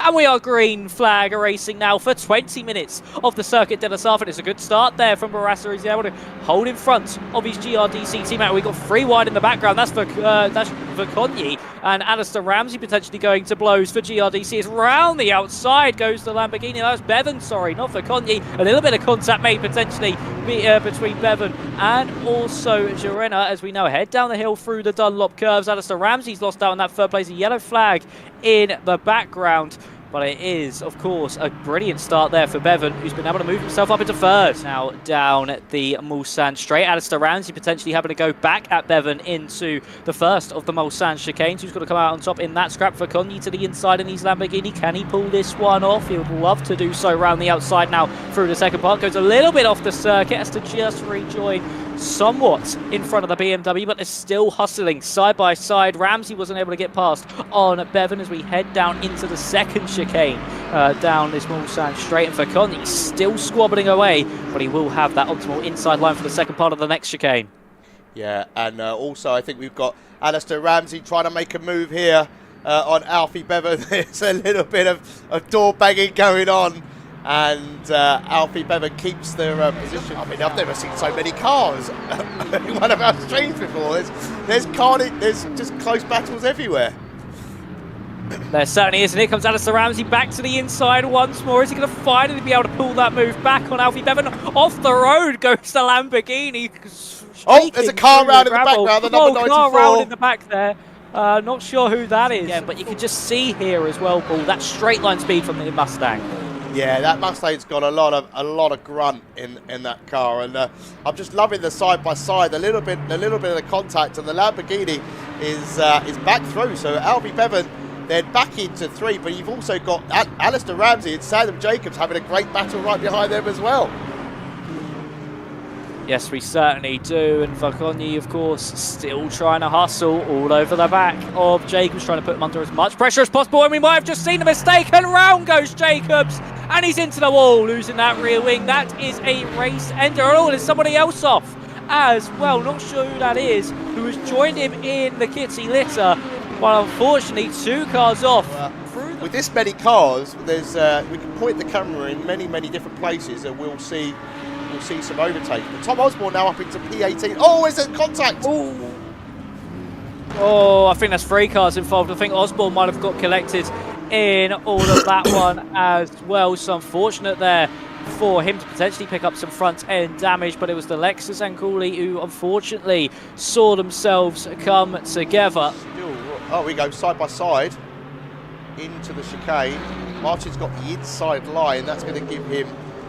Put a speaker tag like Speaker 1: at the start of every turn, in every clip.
Speaker 1: And we are green flag racing now for 20 minutes of the Circuit de la Sarfin. It's a good start there from Barassa. He's able to hold in front of his GRDC teammate. We've got 3 wide in the background. That's for Konyi. And Alistair Ramsey potentially going to blows for GRDC. It's round the outside goes the Lamborghini. That was Bevan, sorry, not for Konyi. A little bit of contact made potentially between Bevan and also Jorena as we now head down the hill through the Dunlop curves. Alistair Ramsey's lost out on that third place. A yellow flag in the background. But it is, of course, a brilliant start there for Bevan, who's been able to move himself up into third. Now down the Mulsanne straight. Alistair Ramsey potentially having to go back at Bevan into the first of the Mulsanne chicanes. Who's got to come out on top in that scrap for Konyi to the inside in his Lamborghini. Can he pull this one off? He would love to do so around the outside now through the second part. Goes a little bit off the circuit, has to just rejoin somewhat in front of the BMW, but they're still hustling side by side. Ramsey wasn't able to get past on Bevan as we head down into the second chicane down this Mulsanne straight. And for Konyi, still squabbling away, but he will have that optimal inside line for the second part of the next chicane.
Speaker 2: Yeah, and also I think we've got Alistair Ramsey trying to make a move here on Alfie Bevan. There's a little bit of door banging going on. And Alfie Bevan keeps their position. I mean, I've never seen so many cars in one of our streams before. There's just close battles everywhere.
Speaker 1: There certainly is, and here comes Alistair Ramsey back to the inside once more. Is he going to finally be able to pull that move back on Alfie Bevan? Off the road goes the Lamborghini.
Speaker 2: Oh, there's a car round in the background, the number 94.
Speaker 1: Car round in the back there. Not sure who that is. Yeah, but you can just see here as well, Paul, that straight line speed from the Mustang.
Speaker 2: Yeah, that Mustang's got a lot of grunt in that car, and I'm just loving the side by side. A little bit of the contact, and the Lamborghini is back through. So Alfie Bevan then back into 3, but you've also got Alistair Ramsey and Sam Jacobs having a great battle right behind them as well.
Speaker 1: Yes, we certainly do. And Konyi, of course, still trying to hustle all over the back of Jacobs, trying to put him under as much pressure as possible. And we might have just seen a mistake, and round goes Jacobs. And he's into the wall, losing that rear wing. That is a race ender. Oh, there's somebody else off as well. Not sure who that is, who has joined him in the kitty litter. But unfortunately, 2 cars off.
Speaker 2: With this many cars, there's we can point the camera in many different places, and we'll see some overtake. But Tom Osborne now up into P18. Oh, is there contact?
Speaker 1: Ooh. Oh, I think that's 3 cars involved. I think Osborne might have got collected in all of that one as well. So unfortunate there for him to potentially pick up some front end damage, but it was the Lexus and Cooley who unfortunately saw themselves come together.
Speaker 2: Oh, we go side by side into the chicane. Martin's got the inside line. That's going to give him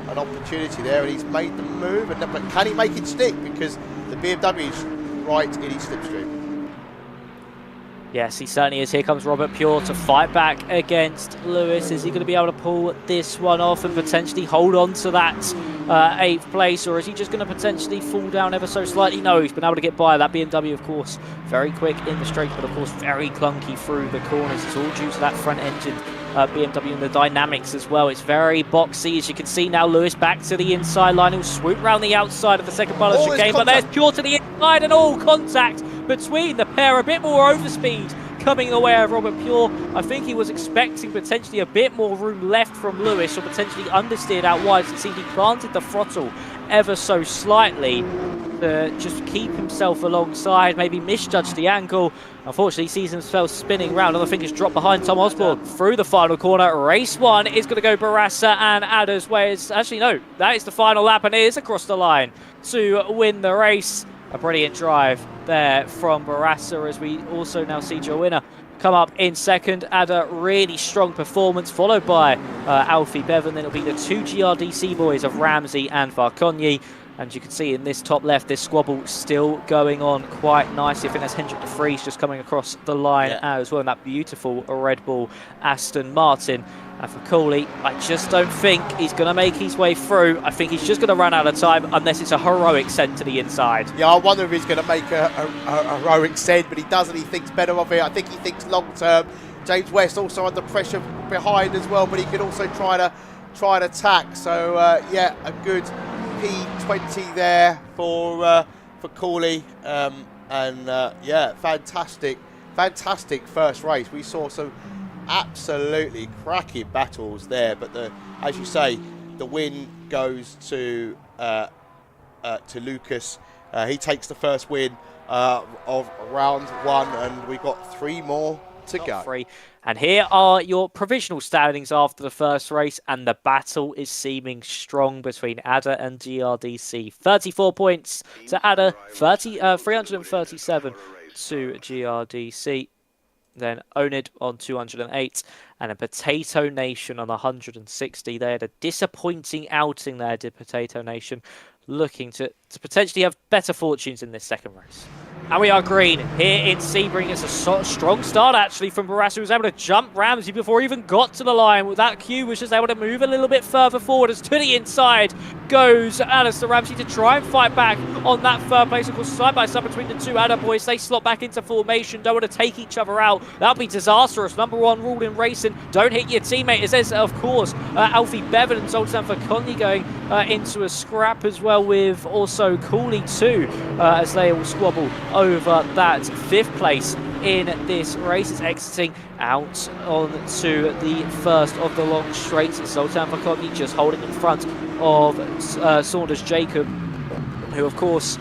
Speaker 2: an opportunity there, and he's made the move. But can he make it stick? Because the BMW is right in his slipstream.
Speaker 1: Yes, he certainly is. Here comes Robert Pure to fight back against Lewis. Is he going to be able to pull this one off and potentially hold on to that 8th place, or is he just going to potentially fall down ever so slightly? No, he's been able to get by. That BMW, of course, very quick in the straight, but of course very clunky through the corners. It's all due to that front engine BMW and the dynamics as well. It's very boxy, as you can see now. Lewis back to the inside line. He'll swoop round the outside of the second part of the chicane, but there's Pure to the inside, and all contact between the pair. A bit more overspeed coming the way of Robert Pure. I think he was expecting potentially a bit more room left from Lewis, or potentially understeered out wide. It seemed he planted the throttle ever so slightly to just keep himself alongside, maybe misjudged the angle. Unfortunately, sees himself spinning round, and I think he's dropped behind Tom Osborne through the final corner. Race 1 is going to go Barassa and Adder's way. Actually, no, that is the final lap, and it is across the line to win the race. A brilliant drive there from Barassa, as we also now see Joanna come up in second. Adder, really strong performance, followed by Alfie Bevan. Then it'll be the 2 GRDC boys of Ramsey and Varkonyi. And you can see in this top left, this squabble still going on quite nicely. I think that's Hendrik de Vries just coming across the line as well, and that beautiful Red Bull Aston Martin. And for Cooley, I just don't think he's going to make his way through. I think he's just going to run out of time unless it's a heroic send to the inside.
Speaker 2: Yeah, I wonder if he's going to make a heroic send, but he doesn't. He thinks better of it. I think he thinks long term. James West also under pressure behind as well, but he can also try to tack. So yeah, a good P20 there for Cooley, and yeah, fantastic first race. We saw some absolutely cracking battles there. But as you say, the win goes to Lucas. He takes the first win of round 1, and we've got 3 more to go.
Speaker 1: 3. And here are your provisional standings after the first race, and the battle is seeming strong between ADA and GRDC. 34 points to ADA, 337 to GRDC. Then ONID on 208, and a Potato Nation on 160. They had a disappointing outing there, did Potato Nation, looking to potentially have better fortunes in this second race. And we are green here in Sebring. It's a strong start, actually, from Barassa, who was able to jump Ramsey before he even got to the line. That Q was just able to move a little bit further forward as to the inside goes Alistair Ramsey to try and fight back on that third place. Of course, side by side between the two ADA boys, they slot back into formation, don't want to take each other out. That'll be disastrous. Number 1 rule in racing, don't hit your teammate. It says, of course, Alfie Bevan and Zoltan Fakonni going into a scrap as well, with also Cooley too, as they all squabble over that 5th place in this race. It's exiting out onto the first of the long straights. Zoltan Fakonni just holding in front of Saunders Jacob, who of course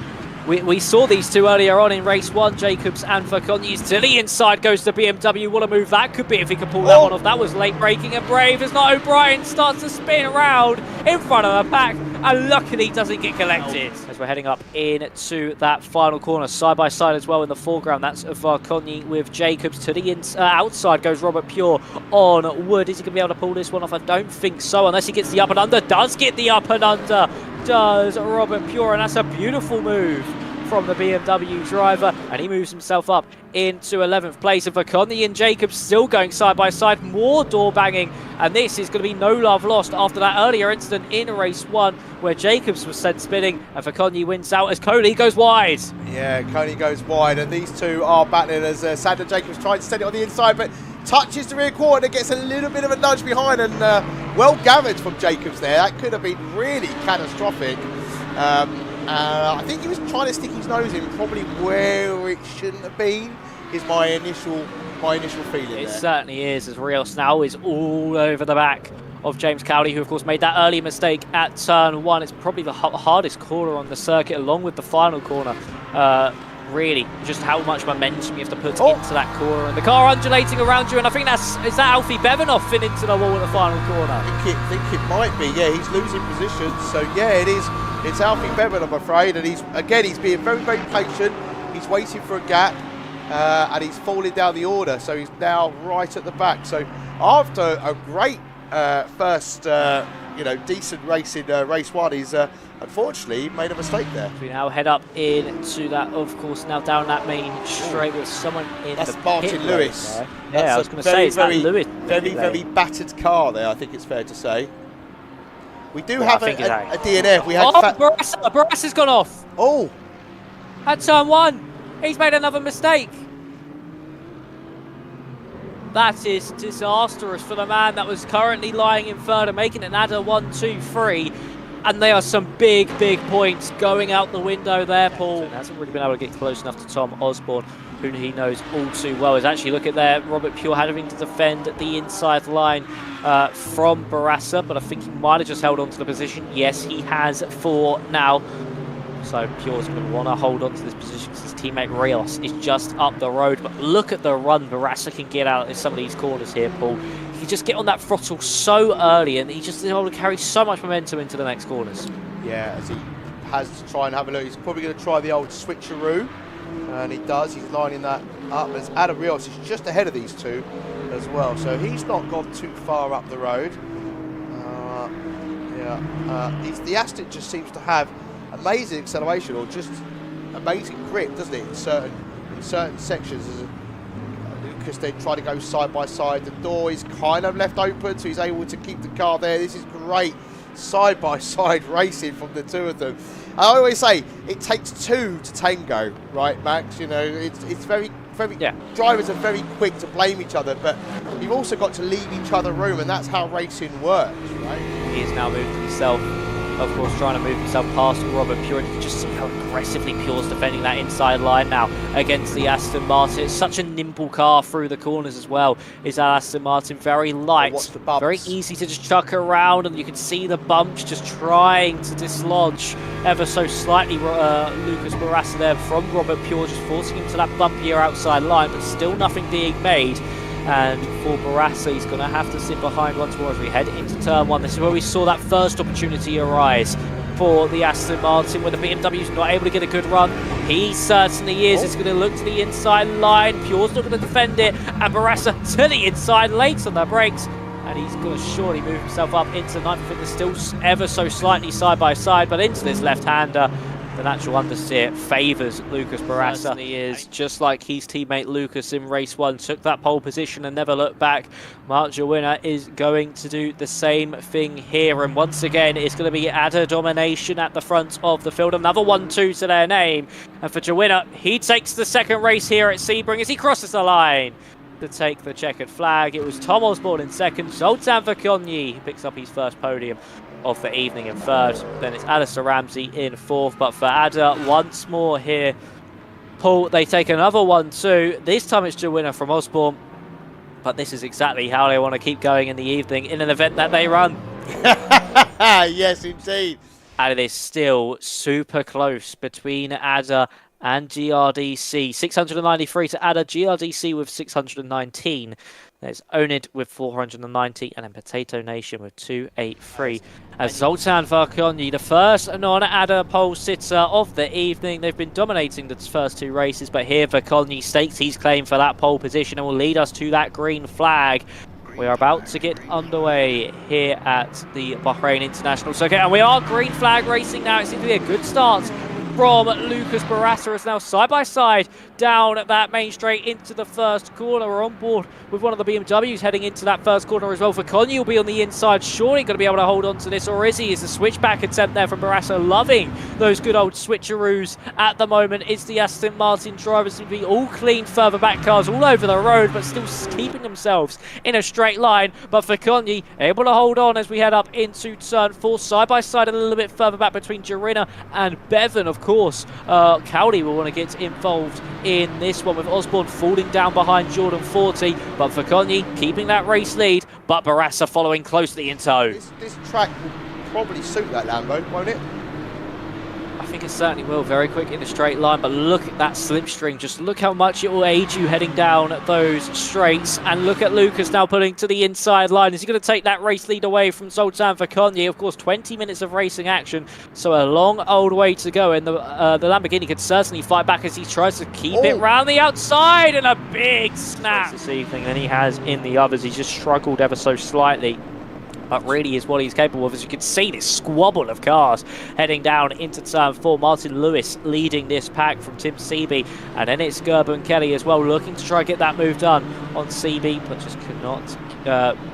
Speaker 1: we saw these two earlier on in race 1, Jacobs and Fakonni. To the inside goes the BMW. What a move that could be if he could pull that one off. That was late braking and brave as not O'Brien starts to spin around in front of the pack, and luckily doesn't get collected. As we're heading up into that final corner, side by side as well in the foreground, that's Fakonni with Jacobs. To the outside goes Robert Pure on Wood. Is he going to be able to pull this one off? I don't think so, unless he gets the up and under. Does get the up and under, does Robert Pure, and that's a beautiful move from the BMW driver, and he moves himself up into 11th place. And Fakonni and Jacobs still going side by side, more door banging, and this is going to be no love lost after that earlier incident in race 1 where Jacobs was sent spinning and Fakonni wins out as Coley goes wide.
Speaker 2: Yeah, Coley goes wide, and these two are battling as Sander Jacobs tries to send it on the inside, but touches the rear quarter and gets a little bit of a nudge behind, and well gathered from Jacobs there. That could have been really catastrophic. I think he was trying to stick his nose in probably where it shouldn't have been, is my initial feeling.
Speaker 1: It certainly is, as Rios now is all over the back of James Cowley, who of course made that early mistake at turn 1. It's probably the hardest corner on the circuit, along with the final corner. Really, just how much momentum you have to put into that corner, and the car undulating around you, and I think is that Alfie Bevanov in into the wall in the final corner?
Speaker 2: I think it might be, yeah, he's losing position, so yeah, it is. It's Alfie Bevan, I'm afraid, and he's being very, very patient. He's waiting for a gap, and he's falling down the order, so he's now right at the back. So after a great first, decent race in race 1, he's unfortunately made a mistake there.
Speaker 1: We now head up into that, of course, now down that main straight with someone in
Speaker 2: That's
Speaker 1: the
Speaker 2: Martin
Speaker 1: pit
Speaker 2: Lewis.
Speaker 1: Yeah, I was going to say, it's that Lewis.
Speaker 2: Very battered car there, I think it's fair to say. We do have a DNF. We had
Speaker 1: Barassa's gone off.
Speaker 2: Oh.
Speaker 1: At turn 1. He's made another mistake. That is disastrous for the man that was currently lying in third and making an ADA 1, 2, 3. And they are some big, big points going out the window there, Paul. He hasn't really been able to get close enough to Tom Osborne, who he knows all too well. Is actually, look at there, Robert Pure having to defend the inside line from Barassa, but I think he might have just held on to the position. Yes, he has for now. So Pure's going to want to hold on to this position because his teammate Rios is just up the road. But look at the run Barassa can get out in some of these corners here, Paul. He can just get on that throttle so early, and he just is able to carry so much momentum into the next corners.
Speaker 2: Yeah, as he has to try and have a look. He's probably going to try the old switcheroo, and he does. He's lining that up as Adam Rios is just ahead of these two as well. So he's not gone too far up the road. The Aston just seems to have amazing acceleration, or just amazing grip, doesn't it, in certain sections. As Lucas then try to go side by side. The door is kind of left open, so he's able to keep the car there. This is great side by side racing from the two of them. I always say it takes two to tango, right, Max? You know, it's very drivers are very quick to blame each other, but you've also got to leave each other room, and that's how racing works, right?
Speaker 1: He has now moved himself of course, trying to move himself past Robert Pure. And you can just see how aggressively Pure's defending that inside line now against the Aston Martin. It's such a nimble car through the corners as well. Is that Aston Martin very light, very easy to just chuck around, and you can see the bumps just trying to dislodge ever so slightly Lucas Barassa there from Robert Pure, just forcing him to that bumpier outside line, but still nothing being made. And for Barassa, he's going to have to sit behind once more as we head into turn one. This is where we saw that first opportunity arise for the Aston Martin, where the BMW's not able to get a good run. He certainly is. It's going to look to the inside line. Pure's not going to defend it. And Barassa to the inside, late on the brakes. And he's going to surely move himself up into ninth. I think they're still ever so slightly side by side, but into this left-hander. The natural understeer favours Lucas Barassa. He is just like his teammate Lucas in race one, took that pole position and never looked back. Mark Jawinner is going to do the same thing here, and once again it's going to be ADRR domination at the front of the field. Another 1-2 to their name, and for Jawinner, he takes the second race here at Sebring as he crosses the line to take the checkered flag. It was Tom Osborne in second, Zoltan Verkonyi picks up his first podium of the evening in third. Then it's Alistair Ramsey in fourth, but for ADRR once more here, Paul, they take another 1-2. This time it's Jawinner from Osborne, but this is exactly how they want to keep going in the evening in an event that they run.
Speaker 2: Yes, indeed.
Speaker 1: And it is still super close between ADRR and GRDC. 693 to ADRR, GRDC with 619. There's ONID with 490, and then Potato Nation with 283. As Zoltan Verkonyi, the first non-ADRR pole sitter of the evening. They've been dominating the first two races, but here Verkonyi stakes his claim for that pole position and will lead us to that green flag. We are about to get underway here at the Bahrain International Circuit, and we are green flag racing now. It seems to be a good start from Lucas Barassa, is now side by side down that main straight into the first corner. We're on board with one of the BMWs heading into that first corner as well. Verkonyi will be on the inside, surely going to be able to hold on to this, or is he? Is the switchback attempt there from Barassa, loving those good old switcheroos at the moment. It's the Aston Martin drivers seem to be all clean further back cars all over the road, but still keeping themselves in a straight line. But Verkonyi able to hold on as we head up into turn four, side by side a little bit further back between Jawinner and Bevan. Of course, Cowley will want to get involved in this one, with Osborne falling down behind Jordan 40, but Verkonyi keeping that race lead, but Barassa following closely in tow.
Speaker 2: This track will probably suit that Lambo, won't it?
Speaker 1: I think it certainly will. Very quick in a straight line, but look at that slipstream. Just look how much it will aid you heading down those straights. And look at Lucas now pulling to the inside line. Is he going to take that race lead away from Zoltan Verkonyi? Of course, 20 minutes of racing action, so a long old way to go. And the Lamborghini could certainly fight back as he tries to keep it round the outside, and a big snap this evening than he has in the others. He's just struggled ever so slightly, but really is what he's capable of. As you can see, this squabble of cars heading down into turn four. Martin Lewis leading this pack from Tim Seaby, and then it's Gerben Kelly as well, looking to try and get that move done on Seaby, but just could not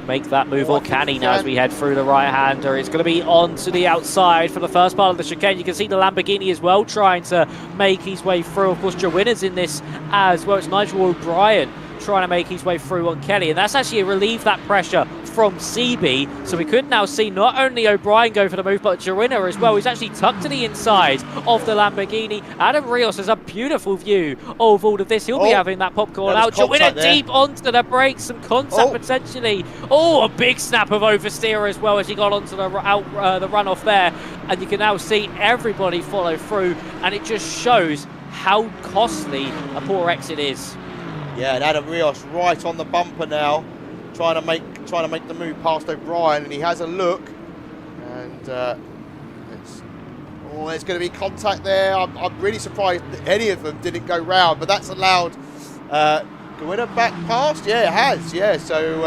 Speaker 1: make that move, or can he now as we head through the right-hander. It's going to be on to the outside for the first part of the chicane. You can see the Lamborghini as well trying to make his way through. Of course, Jawinner's in this as well. It's Nigel O'Brien trying to make his way through on Kelly, and that's actually relieved that pressure from CB, so we could now see not only O'Brien go for the move, but Jawinner as well. He's actually tucked to the inside of the Lamborghini. Adam Rios has a beautiful view of all of this. He'll be having that popcorn out. Jawinner deep onto the brakes, some contact potentially. A big snap of oversteer as well as he got onto the runoff there, and you can now see everybody follow through, and it just shows how costly a poor exit is.
Speaker 2: Yeah, and Adam Rios right on the bumper now, trying to make the move past O'Brien, and he has a look, and there's going to be contact there. I'm really surprised that any of them didn't go round, but that's allowed Jawinner back past. Yeah, it has. Yeah, so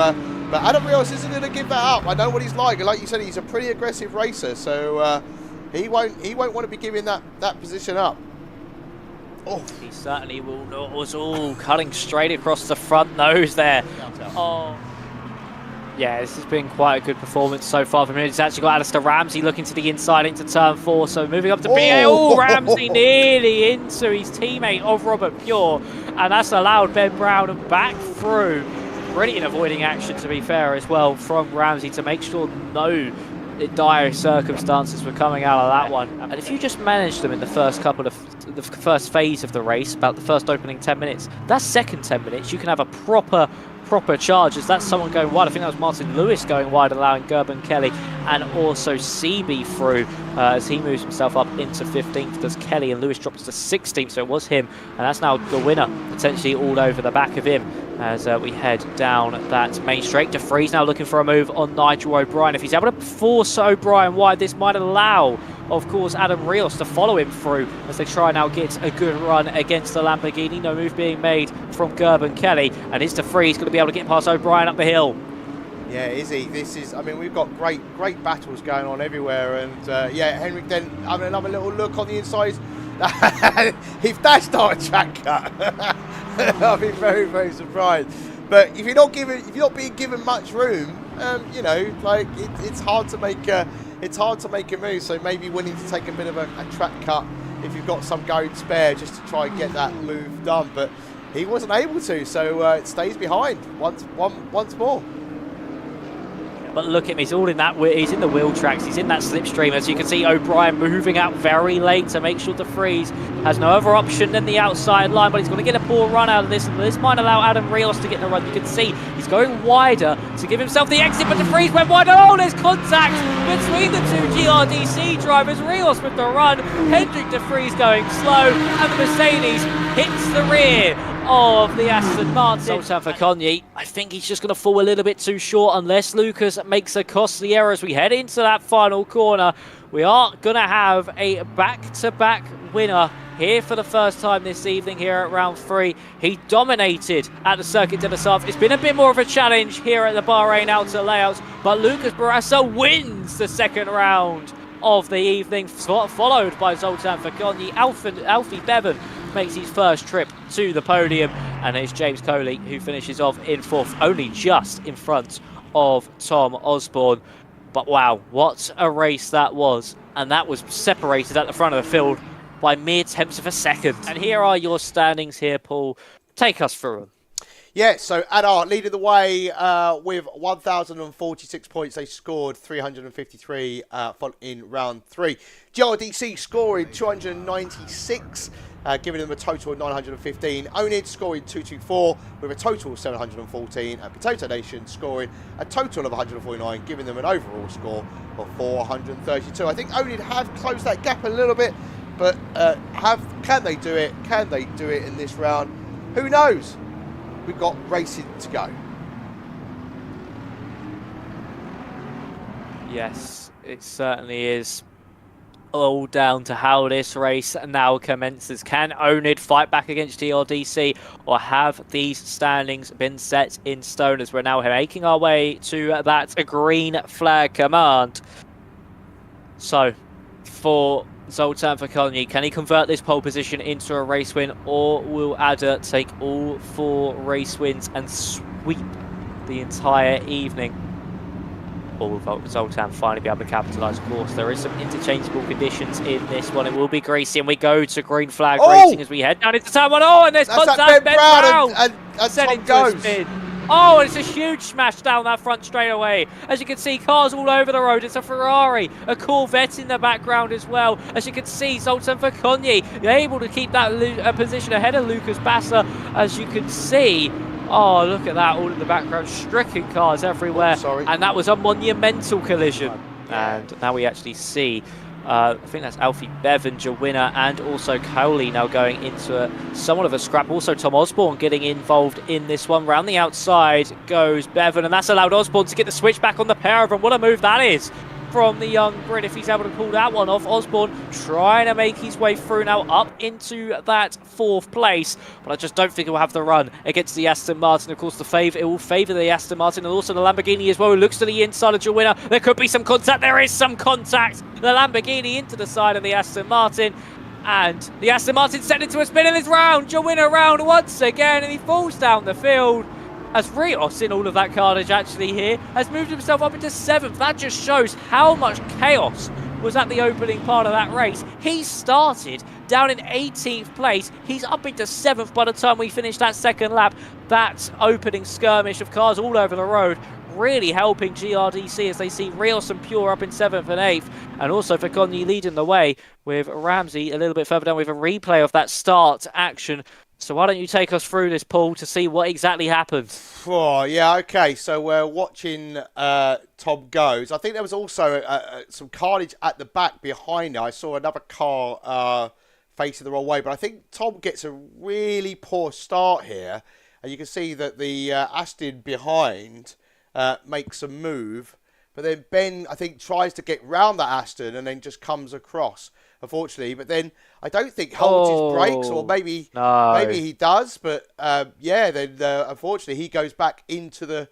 Speaker 2: but Adam Rios isn't going to give that up. I know what he's like. Like you said, he's a pretty aggressive racer, so he won't want to be giving that position up.
Speaker 1: He certainly will not. Was all cutting straight across the front nose there. Yeah, this has been quite a good performance so far from him. It's actually got Alistair Ramsey looking to the inside into turn four, so moving up to BA. Ramsey nearly into his teammate of Robert Pure, and that's allowed Ben Brown back through. Brilliant avoiding action, to be fair, as well, from Ramsey to make sure no dire circumstances were coming out of that one. And if you just manage them in the first the first phase of the race, about the first opening 10 minutes, that second 10 minutes, you can have a proper charge. As that's someone going wide. I think that was Martin Lewis going wide, allowing Gerben Kelly and also CB through as he moves himself up into 15th. Does Kelly, and Lewis drops to 16th, so it was him, and that's now the winner, potentially all over the back of him as we head down that main straight. De Vries now looking for a move on Nigel O'Brien. If he's able to force O'Brien wide, this might allow, of course, Adam Rios to follow him through as they try now get a good run against the Lamborghini. No move being made from Gerben Kelly, and it's De Vries going to be able to get past O'Brien up the hill.
Speaker 2: Yeah, is he? This is, I mean, we've got great battles going on everywhere, and yeah, Henrik then having another little look on the inside. If that's not a track cut, I'll be very surprised. But if you're not being given much room, you know, like it's hard to make a move. So maybe willing to take a bit of a track cut if you've got some going spare, just to try and get that move done. But he wasn't able to, so it stays behind once more.
Speaker 1: But look at him, he's all in that. He's in the wheel tracks. He's in that slipstream. As you can see, O'Brien moving out very late to make sure De Vries has no other option than the outside line. But he's going to get a poor run out of this, and this might allow Adam Rios to get the run. You can see he's going wider to give himself the exit, but De Vries went wider. Oh, there's contact between the two GRDC drivers. Rios with the run, Hendrik De Vries going slow, and the Mercedes hits the rear of the Aston Martin. Zoltan Verkonyi, I think he's just going to fall a little bit too short unless Lucas makes a costly error as we head into that final corner. We are going to have a back-to-back winner here for the first time this evening here at round 3. He dominated at the Circuit de la Sarthe. It's been a bit more of a challenge here at the Bahrain Outer Layouts, but Lucas Barrasso wins the second round of the evening, followed by Zoltan Verkonyi. Alfie Bevan makes his first trip to the podium, and it's James Coley who finishes off in 4th, only just in front of Tom Osborne. But wow, what a race that was, and that was separated at the front of the field by mere tenths of a second. And here are your standings here, Paul. Take us through them.
Speaker 2: Yeah, so ADRR leading the way with 1,046 points. They scored 353 in round 3. GRDC scoring 296, giving them a total of 915. ONID scoring 224 with a total of 714. And Potato Nation scoring a total of 149, giving them an overall score of 432. I think ONID have closed that gap a little bit, but can they do it? Can they do it in this round? Who knows? We've got racing to go.
Speaker 1: Yes, it certainly is. All down to how this race now commences. Can ONID fight back against GRDC, or have these standings been set in stone as we're now making our way to that green flag command? So, for Zoltan Verkonyi, can he convert this pole position into a race win, or will Ada take all 4 race wins and sweep the entire evening? Or will Zoltan finally be able to capitalise? Of course, there is some interchangeable conditions in this one. It will be greasy, and we go to green flag racing as we head down into turn 1. Oh, and there's contact. Ben Brown
Speaker 2: and
Speaker 1: set
Speaker 2: Tom
Speaker 1: into
Speaker 2: goes.
Speaker 1: a spin. Oh, and it's a huge smash down that front straightaway. As you can see, cars all over the road. It's a Ferrari, a Corvette in the background as well. As you can see, Zoltan Verkonyi able to keep that position ahead of Lucas Bassa. As you can see, oh, look at that, all in the background, stricken cars everywhere. And that was a monumental collision. And now we actually see, I think that's Alfie Bevan, your winner, and also Cowley now going into somewhat of a scrap. Also Tom Osborne getting involved in this one. Round the outside goes Bevan, and that's allowed Osborne to get the switch back on the pair of them. What a move that is from the young Brit, if he's able to pull that one off. Osborne trying to make his way through now up into that 4th place, but I just don't think he'll have the run against the Aston Martin. Of course, it will favour the Aston Martin and also the Lamborghini as well, who looks to the inside of Joanna. There could be some contact. There is some contact. The Lamborghini into the side of the Aston Martin, and the Aston Martin set into a spin in this round. Joanna round once again, and he falls down the field. As Rios, in all of that carnage actually here, has moved himself up into 7th. That just shows how much chaos was at the opening part of that race. He started down in 18th place. He's up into 7th by the time we finish that second lap. That opening skirmish of cars all over the road really helping GRDC as they see Rios and Pure up in 7th and 8th, and also Fakonyi leading the way with Ramsey a little bit further down with a replay of that start action. So why don't you take us through this, Paul, to see what exactly happened?
Speaker 2: Oh, yeah, okay. So we're watching Tom goes. I think there was also some carnage at the back behind. I saw another car facing the wrong way, but I think Tom gets a really poor start here. And you can see that the Aston behind makes a move. But then Ben, I think, tries to get round that Aston and then just comes across, unfortunately. But then I don't think holds his brakes, or maybe he does. But yeah, then unfortunately he goes back into the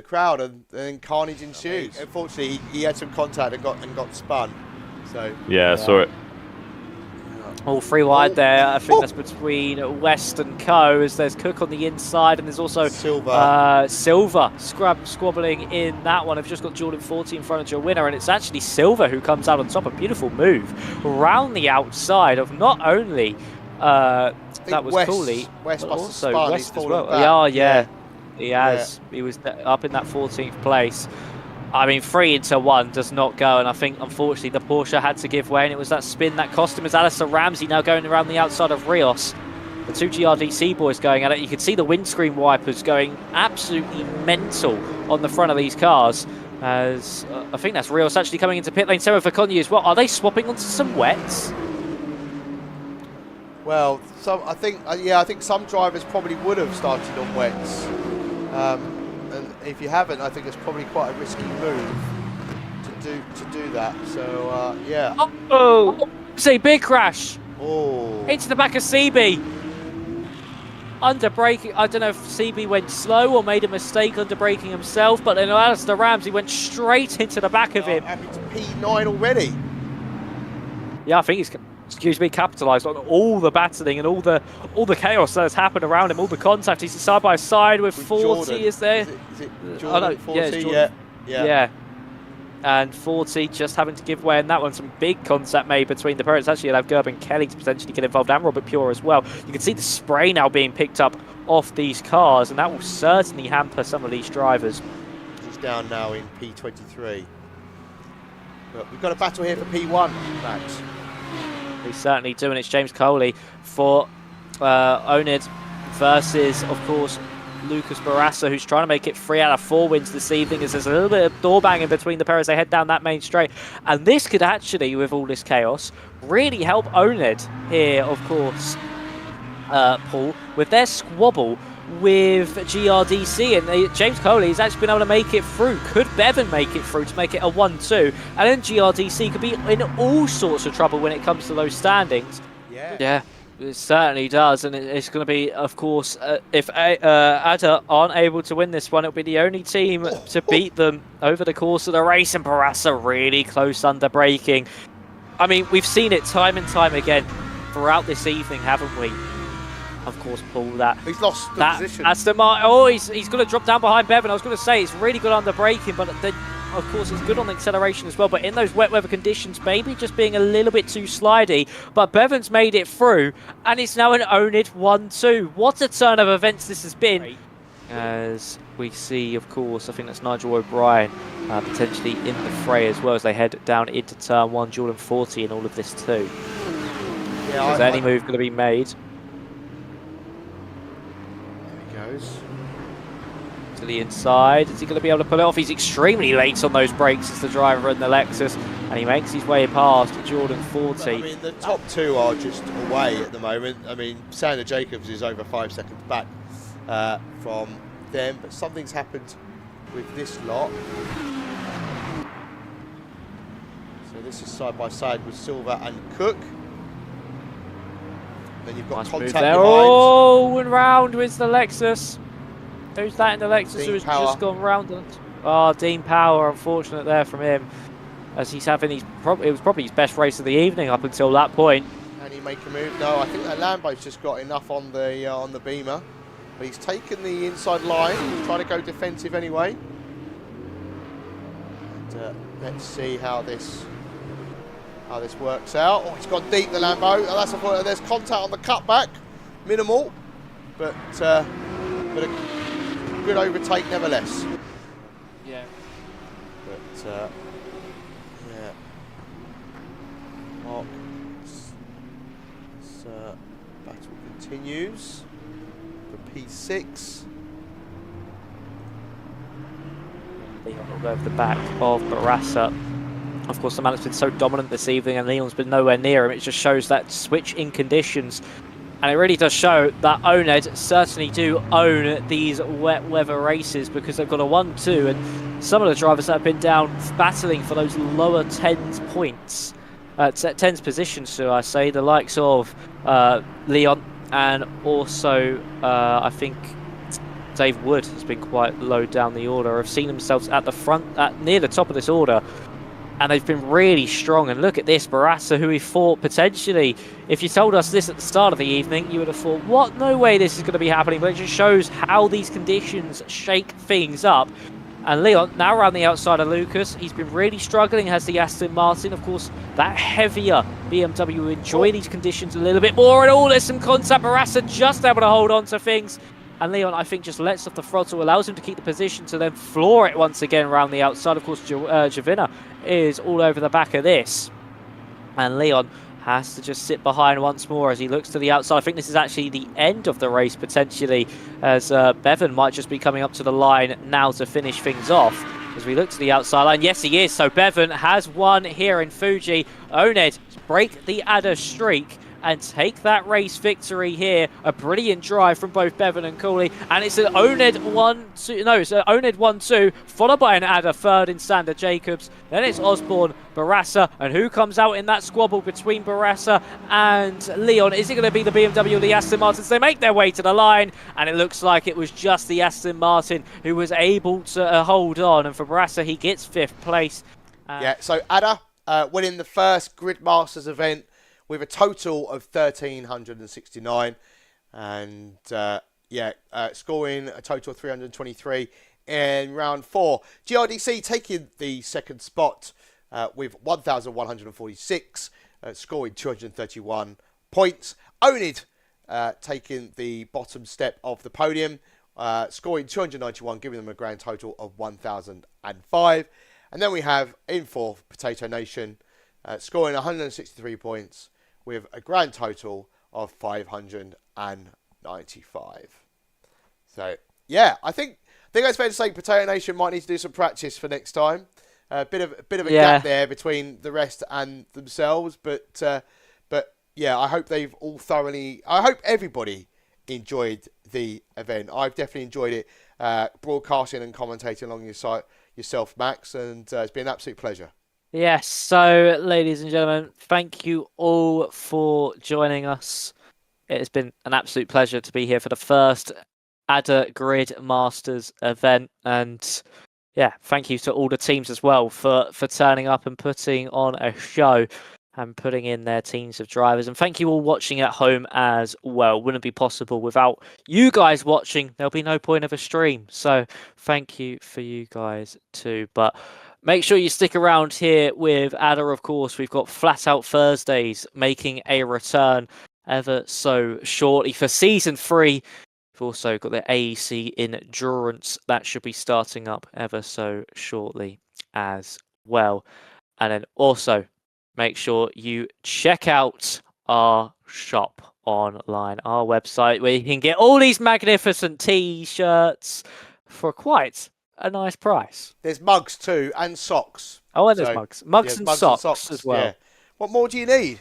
Speaker 2: crowd, and then carnage ensues. Unfortunately, he had some contact and got spun. So
Speaker 3: yeah, I saw it.
Speaker 1: All three wide there. I think that's between West and Co. As there's Cook on the inside, and there's also Silver squabbling in that one. I've just got Jordan 40 in front of your winner, and it's actually Silver who comes out on top. A beautiful move around the outside of not only that was Cooley, but also West as well. Yeah, he has. Yeah. He was up in that 14th place. I mean, 3 into 1 does not go, and I think, unfortunately, the Porsche had to give way, and it was that spin that cost him as Alistair Ramsey now going around the outside of Rios. The 2 GRDC boys going at it. You can see the windscreen wipers going absolutely mental on the front of these cars, as I think that's Rios actually coming into pit lane. Sarah Fakonyi as well. Are they swapping onto some wets?
Speaker 2: Well, I think some drivers probably would have started on wets. And if you haven't, I think it's probably quite a risky move to do that. So yeah.
Speaker 1: Oh, say big crash.
Speaker 2: Oh.
Speaker 1: Into the back of CB. Under braking. I don't know if CB went slow or made a mistake under braking himself, but then Alistair Ramsey went straight into the back of him.
Speaker 2: Happy to P9 already.
Speaker 1: Yeah, I think he's, capitalised on all the battling and all the chaos that has happened around him, all the contact. He's side by side with 40,
Speaker 2: Jordan.
Speaker 1: Is there?
Speaker 2: Is it Jordan 40?
Speaker 1: Yeah, Jordan. Yeah. And 40 just having to give way in that one. Some big contact made between the parents. Actually, you'll have Gerben Kelly to potentially get involved, and Robert Pure as well. You can see the spray now being picked up off these cars, and that will certainly hamper some of these drivers.
Speaker 2: He's down now in P23. But we've got a battle here for P1, Max.
Speaker 1: We certainly do, and it's James Coley for ONID versus, of course, Lucas Barassa, who's trying to make it 3 out of 4 wins this evening, as there's a little bit of door banging between the pair as they head down that main straight. And this could actually, with all this chaos, really help ONID here, of course, Paul, with their squabble with GRDC, and James Coley has actually been able to make it through. Could Bevan make it through to make it a 1-2? And then GRDC could be in all sorts of trouble when it comes to those standings. Yeah, it certainly does, and it's going to be, of course, if ADRR aren't able to win this one, it'll be the only team to beat them over the course of the race, and Barassa really close under braking. I mean, we've seen it time and time again throughout this evening, haven't we? Of course, Paul,
Speaker 2: he's lost the position.
Speaker 1: That's the mark. Oh, he's going to drop down behind Bevan. I was going to say, it's really good under braking, but then, of course, he's good on the acceleration as well. But in those wet weather conditions, maybe just being a little bit too slidey. But Bevan's made it through, and it's now an ONID 1-2. What a turn of events this has been. As we see, of course, I think that's Nigel O'Brien potentially in the fray as well as they head down into turn 1. Jordan 40 in all of this too. Yeah, is any move going to be made? To the inside. Is he going to be able to pull it off? He's extremely late on those brakes as the driver in the Lexus, and he makes his way past Jordan 40.
Speaker 2: I mean, the top 2 are just away at the moment. I mean, Sander Jacobs is over 5 seconds back from them, but something's happened with this lot. So this is side by side with Silver and Cook. Then you've got contact behind.
Speaker 1: Oh, and round with the Lexus. Who's that in the Lexus who has just gone round? Oh, Dean Power, unfortunate there from him, as he's having it was probably his best race of the evening up until that point.
Speaker 2: Can he make a move? No, I think that Lambo's just got enough on the Beamer, but he's taken the inside line. He's trying to go defensive anyway. And, let's see how this works out. Oh, he's gone deep, the Lambo. Oh, there's contact on the cutback, minimal, but a good overtake nevertheless. yeah. Mark. Battle continues for P6.
Speaker 1: Leon will go over the back of Barassa. Of course, the man has been so dominant this evening, and Leon's been nowhere near him. It just shows that switch in conditions. And it really does show that ONID certainly do own these wet weather races, because they've got a 1-2, and some of the drivers that have been down battling for those lower 10s points, 10s positions, so I say, the likes of Leon, and also I think Dave Wood has been quite low down the order. Have seen themselves at the front, near the top of this order, and they've been really strong. And look at this, Barassa, who we thought potentially, if you told us this at the start of the evening, you would have thought, what, no way this is going to be happening. But it just shows how these conditions shake things up. And Leon, now around the outside of Lucas, he's been really struggling, has the Aston Martin. Of course, that heavier BMW will enjoy these conditions a little bit more. And oh, there's some contact. Barassa just able to hold on to things. And Leon, I think, just lets off the throttle, allows him to keep the position to then floor it once again around the outside. Of course, Javina is all over the back of this. And Leon has to just sit behind once more as he looks to the outside. I think this is actually the end of the race, potentially, as Bevan might just be coming up to the line now to finish things off. As we look to the outside line, yes, he is. So Bevan has won here in Fuji. ONID break the adder streak and take that race victory here. A brilliant drive from both Bevan and Cooley. And it's an ONID 1-2, no, it's an ONID 1-2, followed by an adder third in Sander Jacobs. Then it's Osborne, Barassa, and who comes out in that squabble between Barassa and Leon? Is it going to be the BMW or the Aston Martins? They make their way to the line, and it looks like it was just the Aston Martin who was able to hold on. And for Barassa, he gets 5th place.
Speaker 2: Yeah, so Adder winning the first Gridmasters event with a total of 1,369, and scoring a total of 323 in round 4. GRDC taking the second spot with 1,146, scoring 231 points. ONID taking the bottom step of the podium, scoring 291, giving them a grand total of 1,005. And then we have in 4th Potato Nation, scoring 163 points, with a grand total of 595. So, yeah, I think it's fair to say Potato Nation might need to do some practice for next time. A bit of a gap there between the rest and themselves, but yeah, I hope they've all thoroughly. I hope everybody enjoyed the event. I've definitely enjoyed it, broadcasting and commentating along yourself, Max, and it's been an absolute pleasure.
Speaker 1: Yes, so ladies and gentlemen, thank you all for joining us. It has been an absolute pleasure to be here for the first ADRR Gridmasters event, and yeah, thank you to all the teams as well for turning up and putting on a show and putting in their teams of drivers. And thank you all watching at home as well. Wouldn't be possible without you guys watching. There'll be no point of a stream. So thank you for you guys too. But make sure you stick around here with ADRR, of course. We've got Flat Out Thursdays making a return ever so shortly for Season 3. We've also got the AEC Endurance. That should be starting up ever so shortly as well. And then also, make sure you check out our shop online, our website, where you can get all these magnificent T-shirts for quite a nice price.
Speaker 2: There's mugs too, and socks.
Speaker 1: Oh, and there's mugs. Mugs and socks as well.
Speaker 2: Yeah. What more do you need?